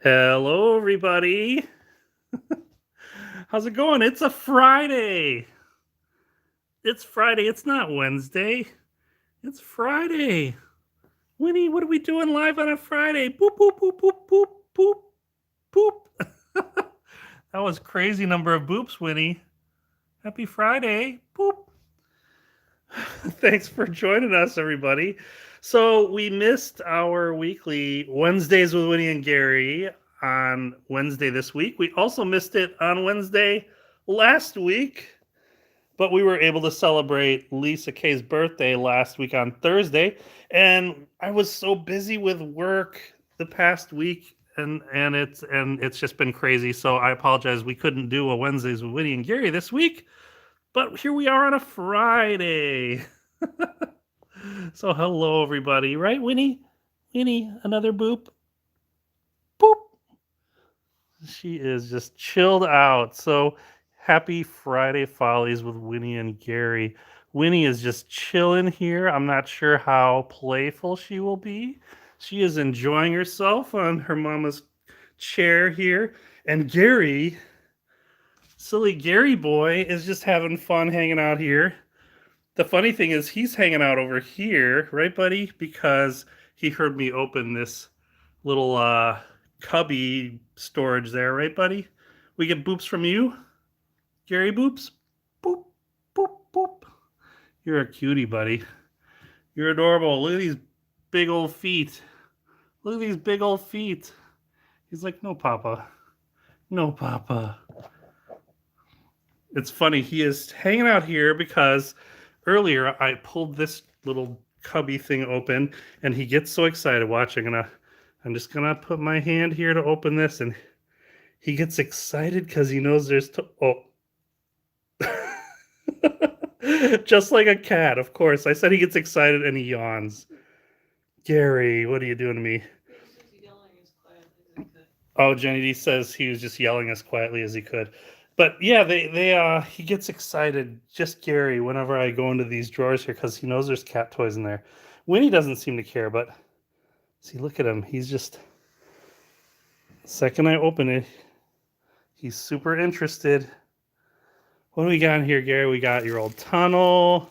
Hello, everybody. How's it going? It's a Friday. It's Friday. It's not Wednesday. It's Friday. Winnie, what are we doing live on a Friday? Boop, boop, boop, boop, boop, boop, boop. That was crazy number of boops, Winnie. Happy Friday. Boop. Thanks for joining us, everybody. So we missed our weekly Wednesdays with Winnie and Gary on Wednesday this week. We also missed it on Wednesday last week, but we were able to celebrate Lisa K's birthday last week on Thursday. And I was so busy with work the past week, and it's just been crazy. So I apologize. We couldn't do a Wednesdays with Winnie and Gary this week. But here we are on a Friday. So hello, everybody. Right, Winnie? Winnie, another boop. Boop. She is just chilled out. So happy Friday Follies with Winnie and Gary. Winnie is just chilling here. I'm not sure how playful she will be. She is enjoying herself on her mama's chair here. And Gary, silly Gary boy, is just having fun hanging out here. The funny thing is he's hanging out over here, right, buddy? Because he heard me open this little cubby storage there, right, buddy? We get boops from you, Gary Boops. Boop, boop, boop. You're a cutie, buddy. You're adorable. Look at these big old feet. Look at these big old feet. He's like, no, Papa. No, Papa. It's funny. He is hanging out here because earlier I pulled this little cubby thing open, and he gets so excited. Watch, I'm just gonna put my hand here to open this, and he gets excited because he knows there's just like a cat, of course. I said he gets excited and he yawns. Gary, what are you doing to me? Oh, Jenny D says he was just yelling as quietly as he could. But yeah, he gets excited, just Gary, whenever I go into these drawers here because he knows there's cat toys in there. Winnie doesn't seem to care, but see, look at him. He's just, the second I open it, he's super interested. What do we got in here, Gary? We got your old tunnel.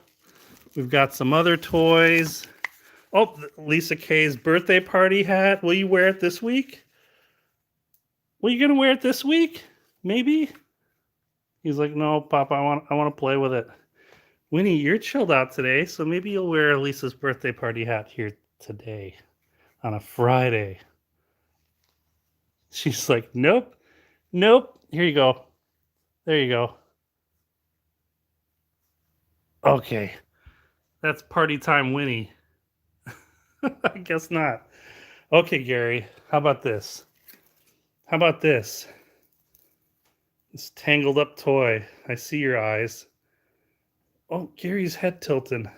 We've got some other toys. Oh, Lisa K's birthday party hat. Will you wear it this week? Well, you gonna wear it this week? Maybe? He's like, no, Papa, I want to play with it. Winnie, you're chilled out today, so maybe you'll wear Lisa's birthday party hat here today on a Friday. She's like, nope, nope. Here you go. There you go. Okay, that's party time, Winnie. I guess not. Okay, Gary, how about this? How about this? This tangled up toy. I see your eyes. Oh, Gary's head tilting.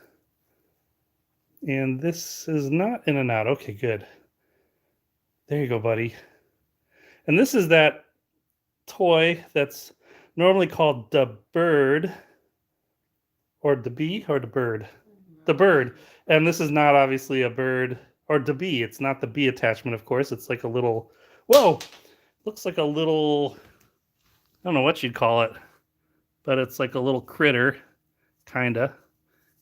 And this is not in and out. Okay, good. There you go, buddy. And this is that toy that's normally called the bird, or the bee, or the bird. The bird. And this is not obviously a bird, or the bee. It's not the bee attachment, of course. It's like a little, whoa, looks like a little, I don't know what you'd call it, but it's like a little critter, kinda.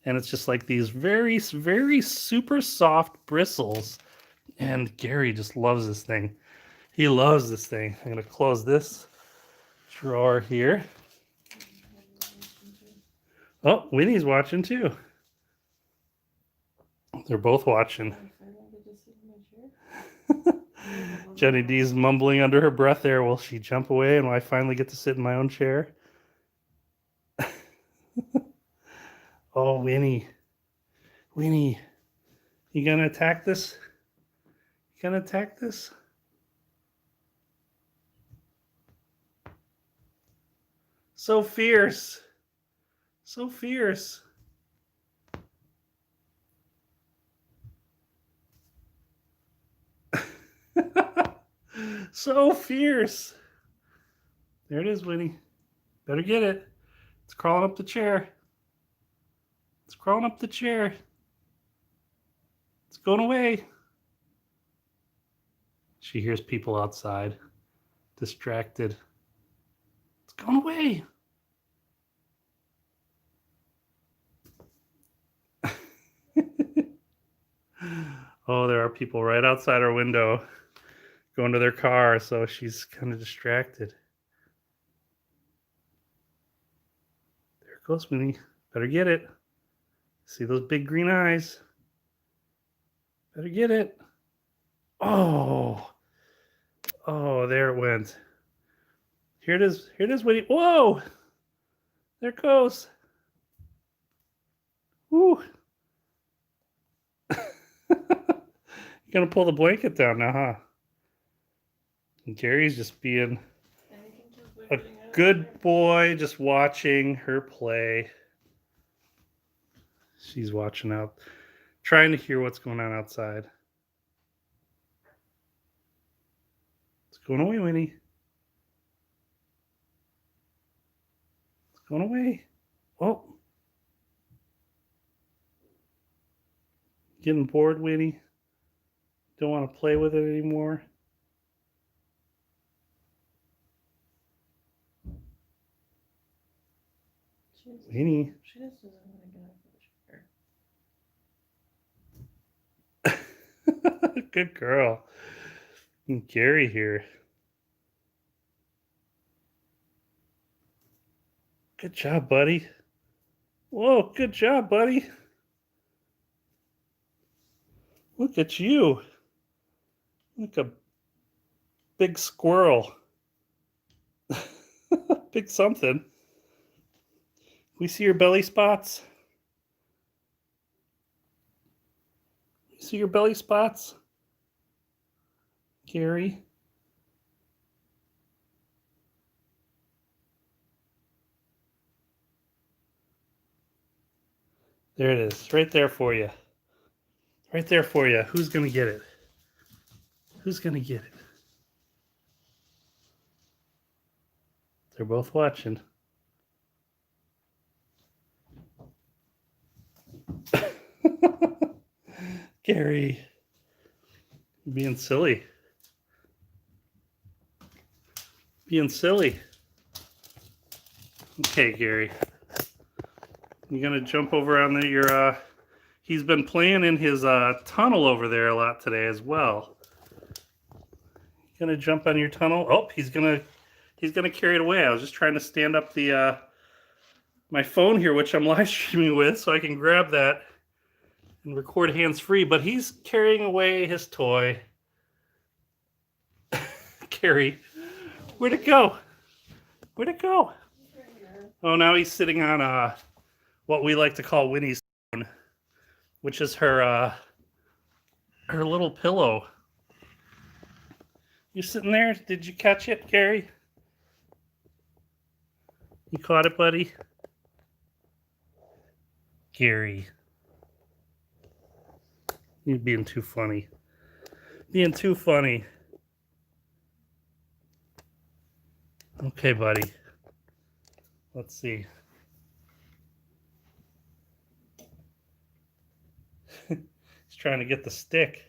And it's just like these very, very super soft bristles. And Gary just loves this thing. He loves this thing. I'm gonna close this drawer here. Oh, Winnie's watching too. They're both watching. Jenny D's mumbling under her breath there. Will she jump away and will I finally get to sit in my own chair? Oh, Winnie. Winnie. You gonna attack this? You gonna attack this? So fierce. So fierce. So fierce. There it is, Winnie. Better get it. It's crawling up the chair. It's crawling up the chair. It's going away. She hears people outside, distracted. It's going away. Oh, there are people right outside our window going to their car, so she's kind of distracted. There goes Winnie. Better get it. See those big green eyes? Better get it. Oh, there it went. Here it is. Here it is, Winnie. Whoa! There it goes. Woo! You're gonna pull the blanket down now, huh? And Gary's just being a good boy, just watching her play. She's watching out, trying to hear what's going on outside. It's going away, Winnie. It's going away. Oh. Getting bored, Winnie? Don't want to play with it anymore? Winnie. She just doesn't want to get off the chair. Good girl. And Gary here. Good job, buddy. Whoa, good job, buddy. Look at you. Like a big squirrel. Big something. We see your belly spots? You see your belly spots? Gary? There it is. Right there for you. Right there for you. Who's going to get it? Who's going to get it? They're both watching. Gary, you're being silly. Being silly. Okay, Gary. You gonna jump over on your he's been playing in his tunnel over there a lot today as well. Gonna jump on your tunnel? Oh, he's gonna carry it away. I was just trying to stand up the my phone here, which I'm live streaming with, so I can grab that and record hands-free, but he's carrying away his toy. Gary, where'd it go? Where'd it go? Oh, now he's sitting on what we like to call Winnie's throne, which is her little pillow. You sitting there? Did you catch it, Gary? You caught it, buddy? Gary. You're being too funny. Being too funny. Okay, buddy. Let's see. He's trying to get the stick.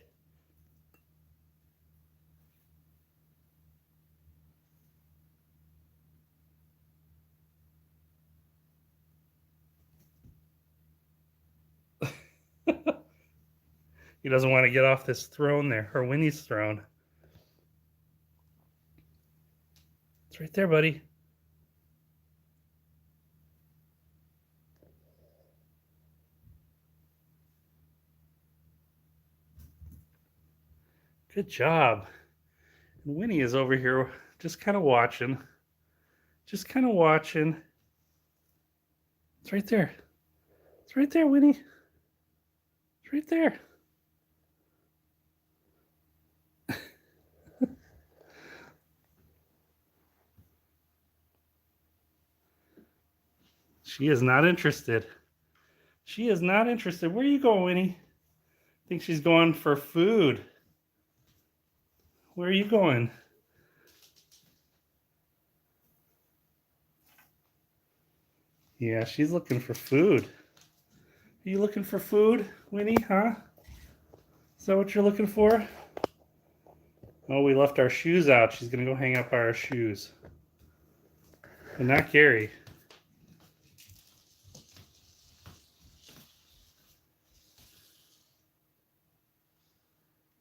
He doesn't want to get off this throne there, or Winnie's throne. It's right there, buddy. Good job. And Winnie is over here just kind of watching. Just kind of watching. It's right there. It's right there, Winnie. It's right there. She is not interested. She is not interested. Where are you going, Winnie? I think she's going for food. Where are you going? Yeah, she's looking for food. Are you looking for food, Winnie, huh? Is that what you're looking for? Oh, we left our shoes out. She's going to go hang up our shoes. But not Gary.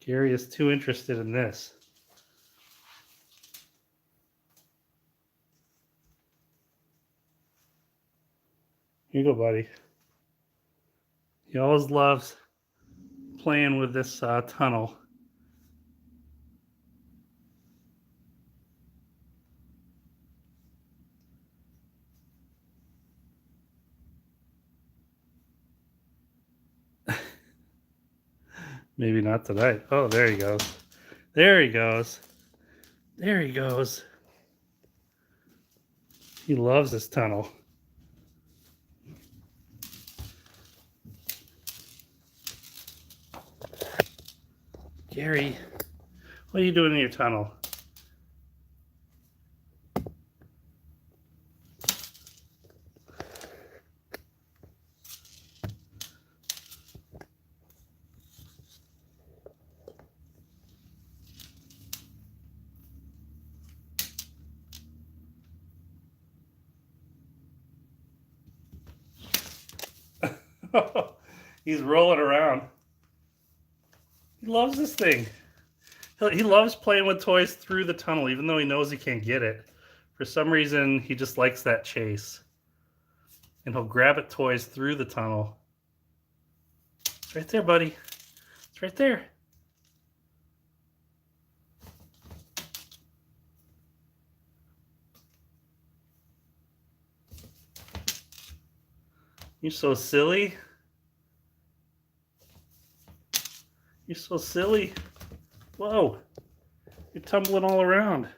Gary is too interested in this. Here you go, buddy. He always loves playing with this tunnel. Maybe not tonight. Oh, there he goes. There he goes. There he goes. He loves this tunnel. Gary, what are you doing in your tunnel? He's rolling around. He loves this thing. He loves playing with toys through the tunnel, even though he knows he can't get it. For some reason, he just likes that chase. And he'll grab at toys through the tunnel. It's right there, buddy. It's right there. You're so silly. You're so silly. Whoa. You're tumbling all around.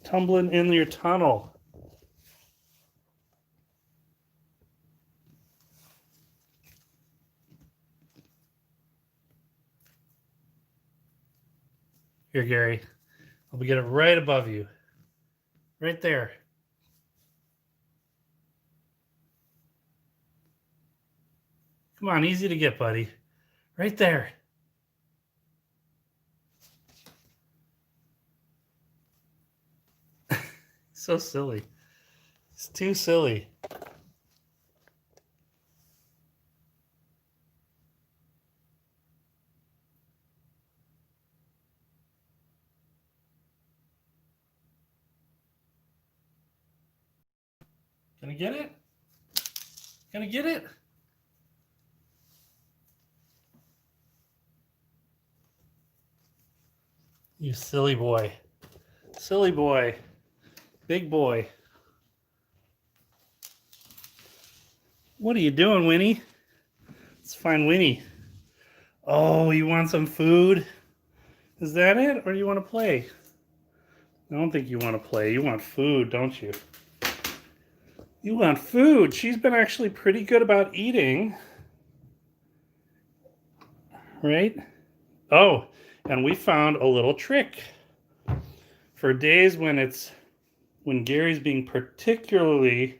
Tumbling in your tunnel. Here, Gary. I'll get it right above you. Right there. Come on, easy to get, buddy. Right there. So silly. It's too silly. Gonna get it? Gonna get it? You silly boy. Silly boy. Big boy. What are you doing, Winnie? Let's find Winnie. Oh, you want some food? Is that it? Or do you want to play? I don't think you want to play. You want food, don't you? You want food. She's been actually pretty good about eating. Right? Oh, and we found a little trick. For days when Gary's being particularly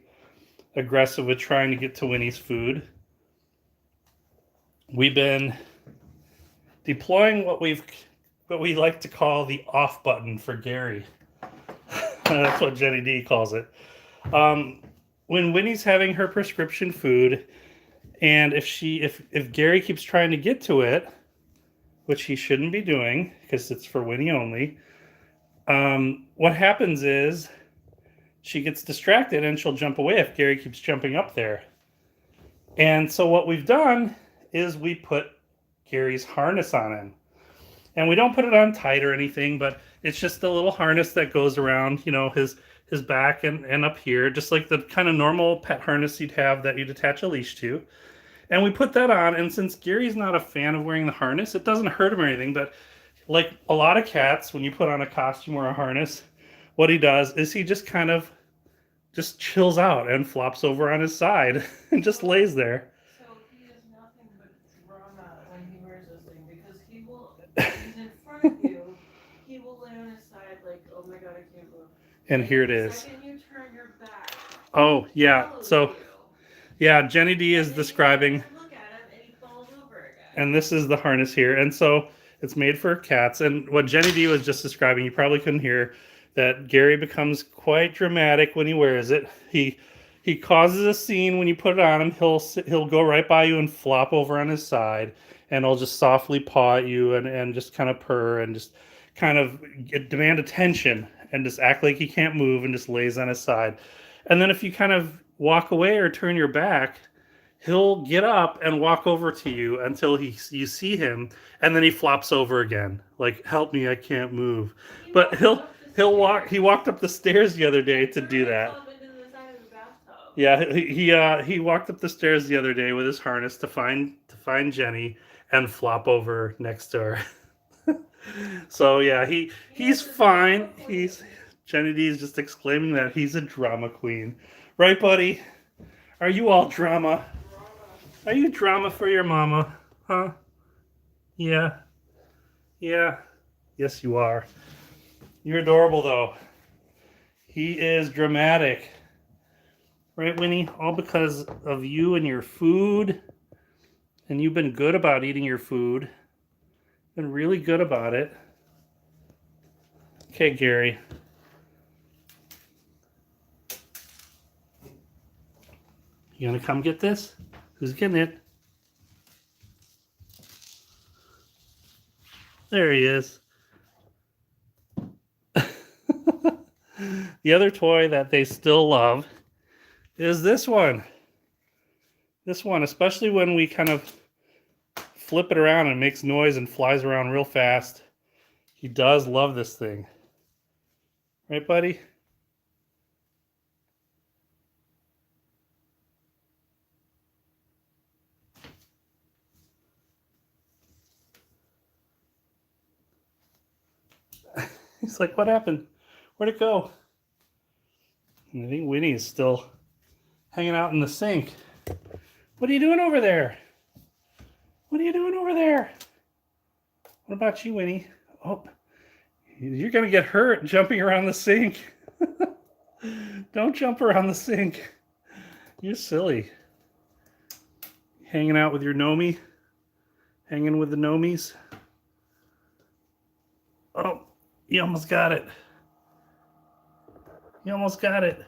aggressive with trying to get to Winnie's food, we've been deploying what we like to call the off button for Gary. That's what Jenny D calls it. When Winnie's having her prescription food, and if Gary keeps trying to get to it, which he shouldn't be doing because it's for Winnie only, what happens is she gets distracted and she'll jump away if Gary keeps jumping up there. And so what we've done is we put Gary's harness on him. And we don't put it on tight or anything, but it's just a little harness that goes around, his back and up here, just like the kind of normal pet harness you'd have that you'd attach a leash to. And we put that on, and since Gary's not a fan of wearing the harness, it doesn't hurt him or anything, but like a lot of cats, when you put on a costume or a harness, what he does is he just kind of just chills out and flops over on his side and just lays there. So he is nothing but drama when he wears this thing, because he's in front of you, he will lay on his side like, oh my god, I can't move. And here it is. The second you turn your back, oh, yeah. So, you. yeah, Jenny D is describing. Look at him and he falls over. And this is the harness here. And so it's made for cats. And what Jenny D was just describing, you probably couldn't hear, that Gary becomes quite dramatic when he wears it. He causes a scene when you put it on him. He'll go right by you and flop over on his side, and he'll just softly paw at you and just kind of purr and just kind of demand attention and just act like he can't move and just lays on his side. And then if you kind of walk away or turn your back, he'll get up and walk over to you until you see him, and then he flops over again, like, help me, I can't move. But he'll walk. He walked up the stairs the other day to do that. Yeah, he walked up the stairs the other day with his harness to find Jenny and flop over next to her. So yeah, he's fine. Jenny D is just exclaiming that he's a drama queen, right, buddy? Are you all drama? Are you drama for your mama? Huh? Yeah. Yeah. Yes, you are. You're adorable, though. He is dramatic. Right, Winnie? All because of you and your food. And you've been good about eating your food. Been really good about it. Okay, Gary. You gonna come get this? Who's getting it? There he is. The other toy that they still love is this one. This one, especially when we kind of flip it around and it makes noise and flies around real fast. He does love this thing. Right, buddy? He's like, what happened? Where'd it go? And I think Winnie is still hanging out in the sink. What are you doing over there? What are you doing over there? What about you, Winnie? Oh, you're going to get hurt jumping around the sink. Don't jump around the sink. You're silly. Hanging out with your Nomi? Hanging with the Nomies? Oh, you almost got it. You almost got it.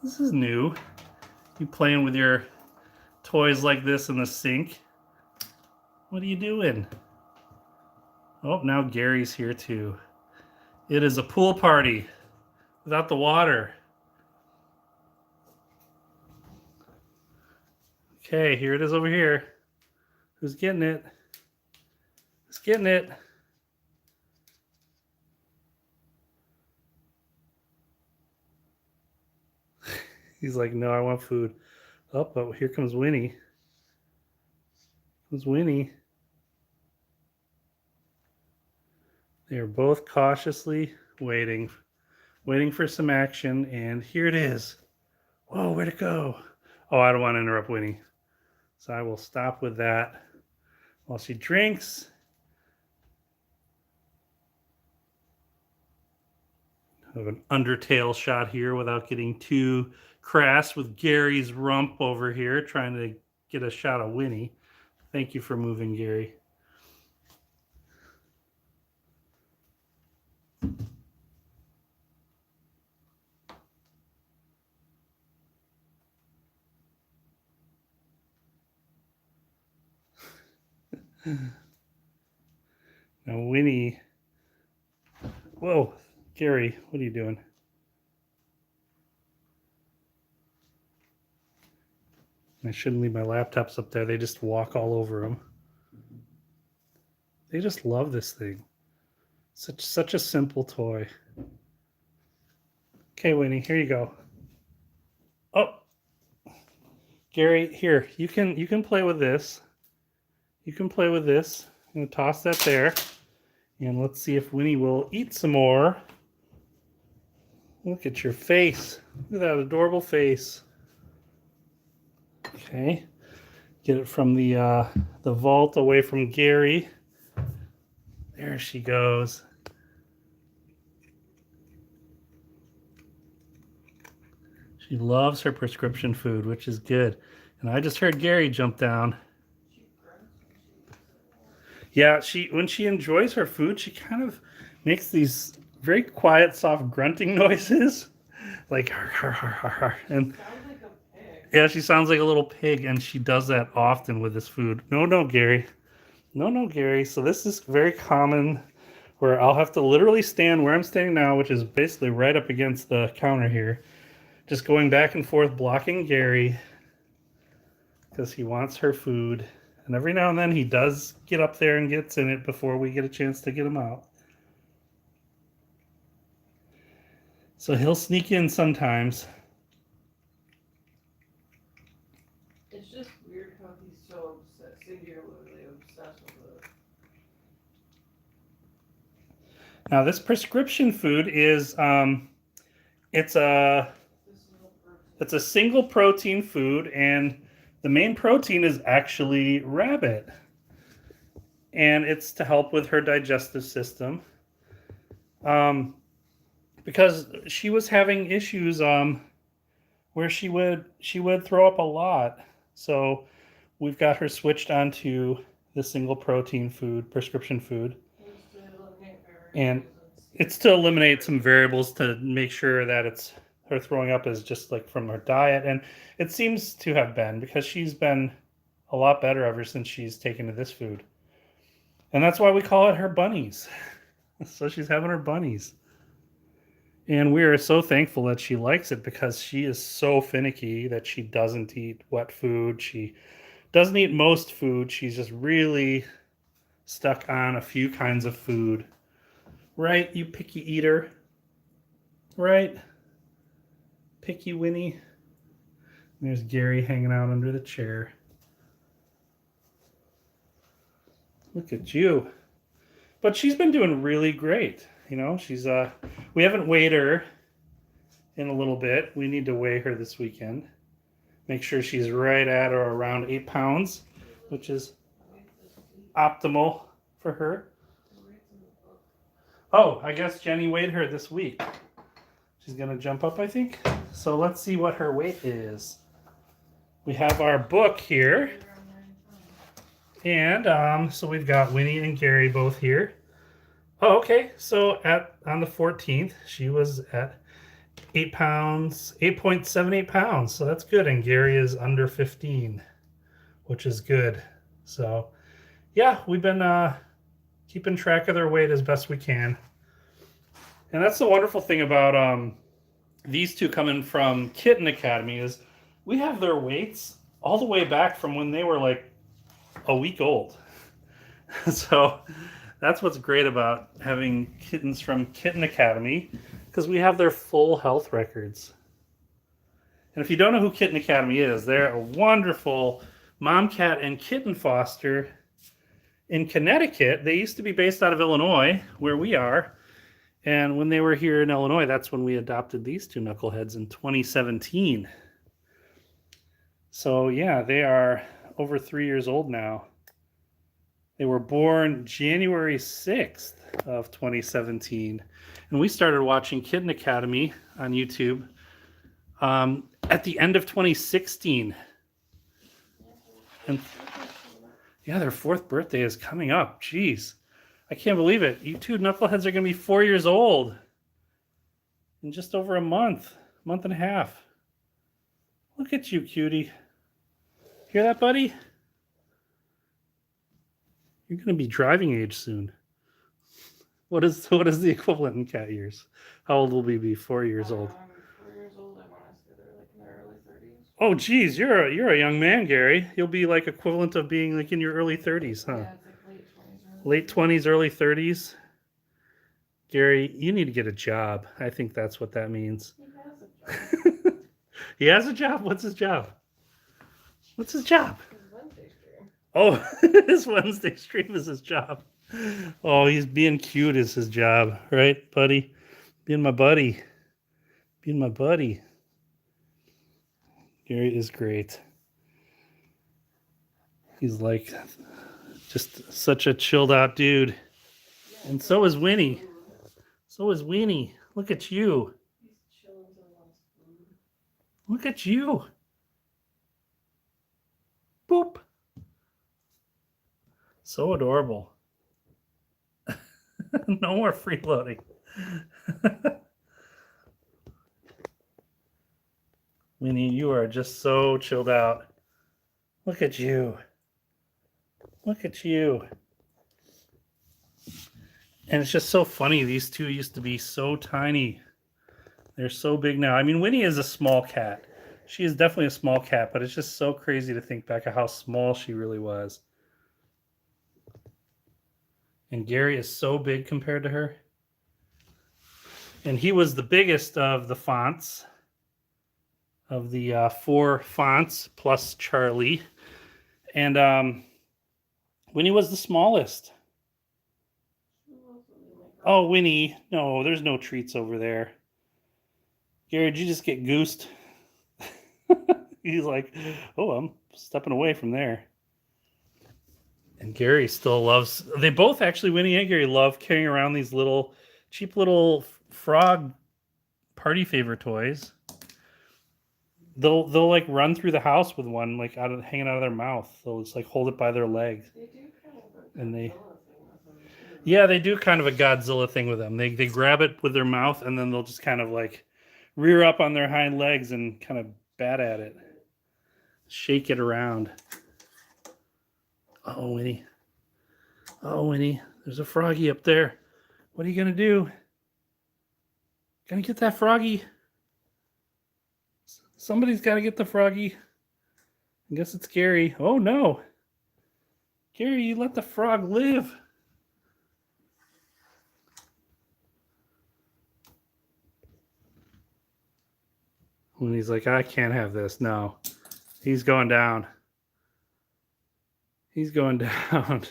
This is new. You playing with your toys like this in the sink? What are you doing? Oh, now Gary's here too. It is a pool party without the water. Okay, here it is over here. Who's getting it? Who's getting it? He's like, no, I want food. Oh, but here comes Winnie. Comes Winnie. They are both cautiously waiting for some action, and here it is. Whoa, where'd it go? Oh, I don't want to interrupt Winnie. So I will stop with that while she drinks. I have an undertale shot here without getting too crass with Gary's rump over here, trying to get a shot of Winnie. Thank you for moving, Gary. Now, Winnie. Whoa, Gary, what are you doing? I shouldn't leave my laptops up there. They just walk all over them. They just love this thing. Such a simple toy. Okay, Winnie, here you go. Oh, Gary, here, you can play with this. You can play with this. I'm gonna toss that there. And let's see if Winnie will eat some more. Look at your face. Look at that adorable face. Okay. Get it from the vault away from Gary. There she goes. She loves her prescription food, which is good. And I just heard Gary jump down. She grunts when she eats it. Yeah, when she enjoys her food, she kind of makes these very quiet, soft grunting noises, like har, har, har, har, har. And Sounds like a pig. yeah, she sounds like a little pig, and she does that often with this food. No, no, Gary. No, no, Gary. So this is very common, where I'll have to literally stand where I'm standing now, which is basically right up against the counter here, just going back and forth, blocking Gary, because he wants her food. And every now and then he does get up there and gets in it before we get a chance to get him out. So he'll sneak in sometimes. It's just weird how he's so singularly obsessed with it. Now this prescription food is it's a single protein food, and the main protein is actually rabbit. And it's to help with her digestive system. Because she was having issues where she would throw up a lot. So we've got her switched onto the single protein food, prescription food. And it's to eliminate some variables to make sure that her throwing up is just like from her diet. And it seems to have been, because she's been a lot better ever since she's taken to this food. And that's why we call it her bunnies. So she's having her bunnies. And we are so thankful that she likes it, because she is so finicky that she doesn't eat wet food. She doesn't eat most food. She's just really stuck on a few kinds of food. Right, you picky eater? Right? Picky Winnie? There's Gary hanging out under the chair. Look at you. But she's been doing really great. You know, she's we haven't weighed her in a little bit. We need to weigh her this weekend. Make sure she's right at or around 8 pounds, which is optimal for her. Oh, I guess Jenny weighed her this week. She's going to jump up, I think. So let's see what her weight is. We have our book here. And so we've got Winnie and Gary both here. Oh, okay. So on the 14th, she was at 8 pounds, 8.78 pounds. So that's good. And Gary is under 15, which is good. So yeah, we've been keeping track of their weight as best we can. And that's the wonderful thing about these two coming from Kitten Academy, is we have their weights all the way back from when they were like a week old. So that's what's great about having kittens from Kitten Academy, because we have their full health records. And if you don't know who Kitten Academy is, they're a wonderful mom cat and kitten foster in Connecticut. They used to be based out of Illinois, where we are. And when they were here in Illinois, that's when we adopted these two knuckleheads in 2017. So yeah, they are over 3 years old now. They were born January 6th of 2017. And we started watching Kitten Academy on YouTube at the end of 2016. And yeah, their 4th birthday is coming up. Jeez. I can't believe it. You two knuckleheads are going to be 4 years old in just over a month and a half. Look at you, cutie. Hear that, buddy? You're going to be driving age soon. What is the equivalent in cat years? How old will we be? 4 years old. 4 years old. I want to say they're like in their early 30s. Oh, geez, you're a young man, Gary. You'll be like equivalent of being like in your early 30s, huh? Yeah, it's like Late 20s, early 30s. Gary, you need to get a job. I think that's what that means. He has a job. He has a job? What's his job? What's his job? His Wednesday stream. Oh, his Wednesday stream is his job. Oh, he's being cute is his job, right, buddy? Being my buddy. Being my buddy. Gary is great. He's like just such a chilled out dude. And so is Winnie. So is Winnie. Look at you. He's chilling till he wants food. Look at you. Boop. So adorable. No more freeloading. Winnie, you are just so chilled out. Look at you. Look at you. And it's just so funny. These two used to be so tiny. They're so big now. I mean, Winnie is a small cat. She is definitely a small cat, but it's just so crazy to think back of how small she really was. And Gary is so big compared to her. And he was the biggest of the fonts, of the 4 fonts plus Charlie. And Winnie was the smallest. Oh, Winnie. No, there's no treats over there. Gary, did you just get goosed? He's like, oh, I'm stepping away from there. And Gary still loves, they both actually, Winnie and Gary, love carrying around these little, cheap little frog party favor toys. They'll like run through the house with one, like hanging out of their mouth. They'll just like hold it by their legs. They do kind of a And they, Godzilla thing with them, too. yeah, they do kind of a Godzilla thing with them. They grab it with their mouth and then they'll just kind of like rear up on their hind legs and kind of bat at it. Shake it around. Oh, Winnie. Oh, Winnie. There's a froggy up there. What are you going to do? Gonna get that froggy? Somebody's got to get the froggy. I guess it's Gary. Oh, no. Gary, you let the frog live. When he's like, I can't have this. No. He's going down. He's going down.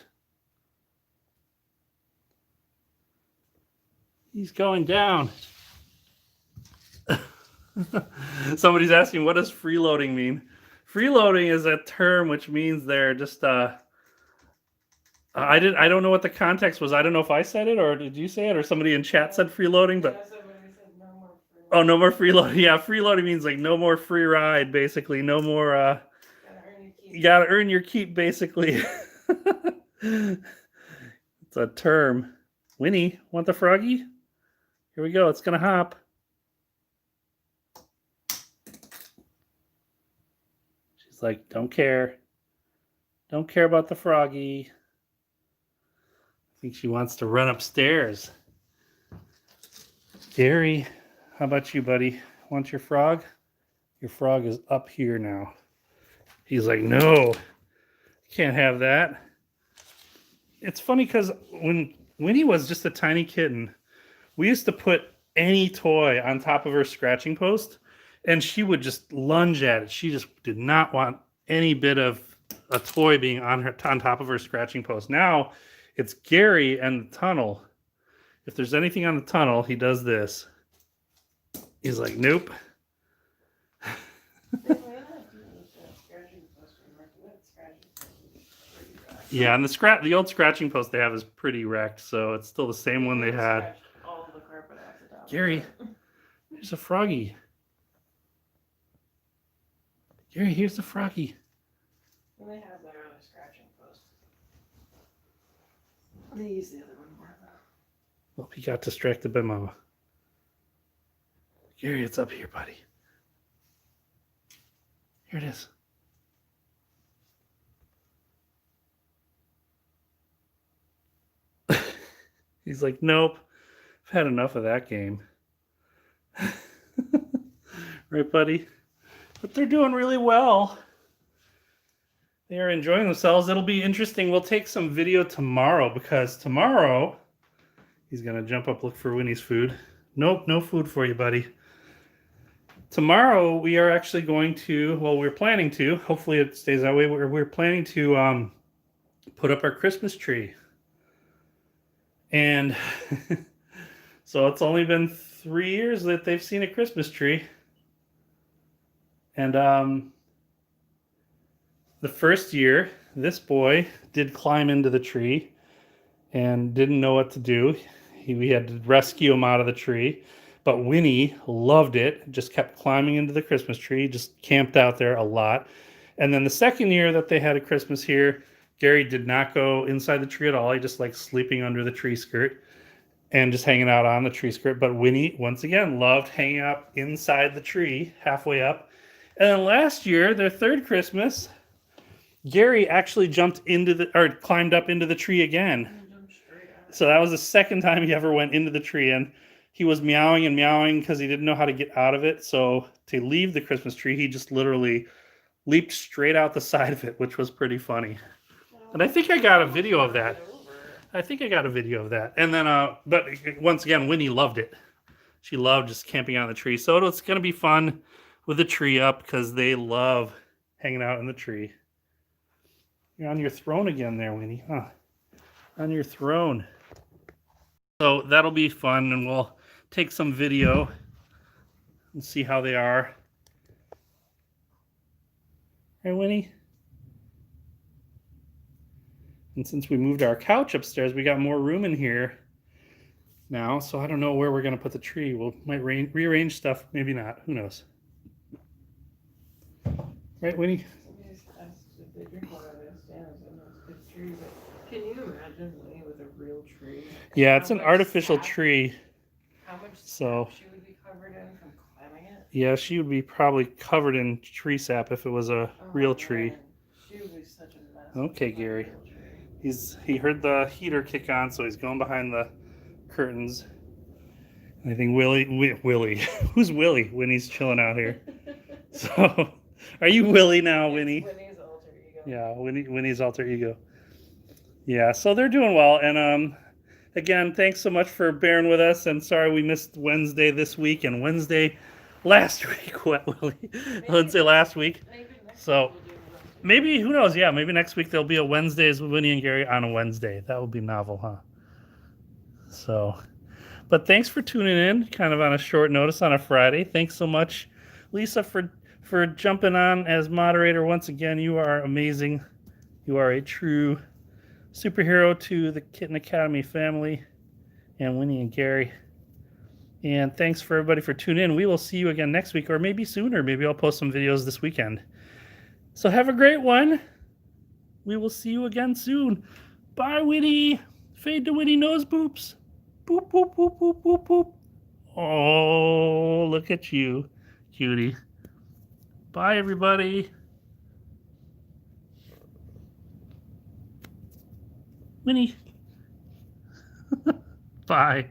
He's going down. Somebody's asking, what does freeloading mean? Freeloading is a term which means they're just I don't know what the context was. I don't know if I said it or did you say it or somebody in chat said freeloading, but Yeah, somebody said no more freeloading. oh, no more freeloading. Yeah, freeloading means like no more free ride, basically. No more Gotta earn your keep. you gotta earn your keep, basically. It's a term. Winnie, want the froggy? Here we go. It's gonna hop. She's like, don't care. Don't care about the froggy. I think she wants to run upstairs. Gary, how about you, buddy? Want your frog? Your frog is up here now. He's like, no, can't have that. It's funny because when Winnie was just a tiny kitten, we used to put any toy on top of her scratching post, and she would just lunge at it. She just did not want any bit of a toy being on top of her scratching post. Now it's Gary and the tunnel. If there's anything on the tunnel, he does this. He's like, nope. Yeah, and the old scratching post they have is pretty wrecked, so it's still the same one they had. All the carpet off the top. Gary, there's a froggy. Gary, here's the froggy. And they have their other scratching post. They use the other one more though. Well, he got distracted by Mama. Gary, it's up here, buddy. Here it is. He's like, nope. I've had enough of that game. Right, buddy? But they're doing really well. They are enjoying themselves. It'll be interesting. We'll take some video tomorrow because tomorrow he's going to jump up, look for Winnie's food. Nope, no food for you, buddy. Tomorrow we are actually going to, well, we're planning to, hopefully it stays that way, we're planning to put up our Christmas tree. And so it's only been 3 years that they've seen a Christmas tree. And the first year, this boy did climb into the tree and didn't know what to do. We had to rescue him out of the tree. But Winnie loved it, just kept climbing into the Christmas tree, just camped out there a lot. And then the second year that they had a Christmas here, Gary did not go inside the tree at all. He just liked sleeping under the tree skirt and just hanging out on the tree skirt. But Winnie, once again, loved hanging out inside the tree, halfway up. And then last year, their third Christmas, Gary actually climbed up into the tree again. So that was the second time he ever went into the tree, and he was meowing and meowing because he didn't know how to get out of it. So to leave the Christmas tree, he just literally leaped straight out the side of it, which was pretty funny. And I think I got a video of that. And then, but once again, Winnie loved it. She loved just camping out in the tree. So it's going to be fun with the tree up because they love hanging out in the tree. You're on your throne again there, Winnie, huh? On your throne. So that'll be fun, and we'll take some video and see how they are. Hey, Winnie. And since we moved our couch upstairs, we got more room in here now. So I don't know where we're going to put the tree. Might rearrange stuff. Maybe not. Who knows? Right, Winnie? Can you imagine Winnie with a real tree? Yeah, it's an artificial tree. How much So she would be covered in from climbing it? yeah, she would be probably covered in tree sap if it was a real tree. Man. She would be such a mess. Okay, Gary. He heard the heater kick on, so he's going behind the curtains. And I think Willie. Who's Willie when he's chilling out here? So, are you Willie now, Winnie? Winnie's alter ego. Yeah, Winnie's alter ego. Yeah, so they're doing well, and again, thanks so much for bearing with us. And sorry we missed Wednesday this week and Wednesday last week. Wednesday last week. So maybe, who knows? Yeah, maybe next week there'll be a Wednesdays with Winnie and Gary on a Wednesday. That would be novel, huh? So, but thanks for tuning in, kind of on a short notice on a Friday. Thanks so much, Lisa, for jumping on as moderator once again. You are amazing. You are a true superhero to the Kitten Academy family and Winnie and Gary. And thanks for everybody for tuning in. We will see you again next week, or maybe sooner. Maybe I'll post some videos this weekend. So have a great one. We will see you again soon. Bye, Winnie. Fade to Winnie nose boops. Boop, boop, boop, boop, boop, boop. Oh, look at you, cutie. Bye, everybody. Winnie. Bye.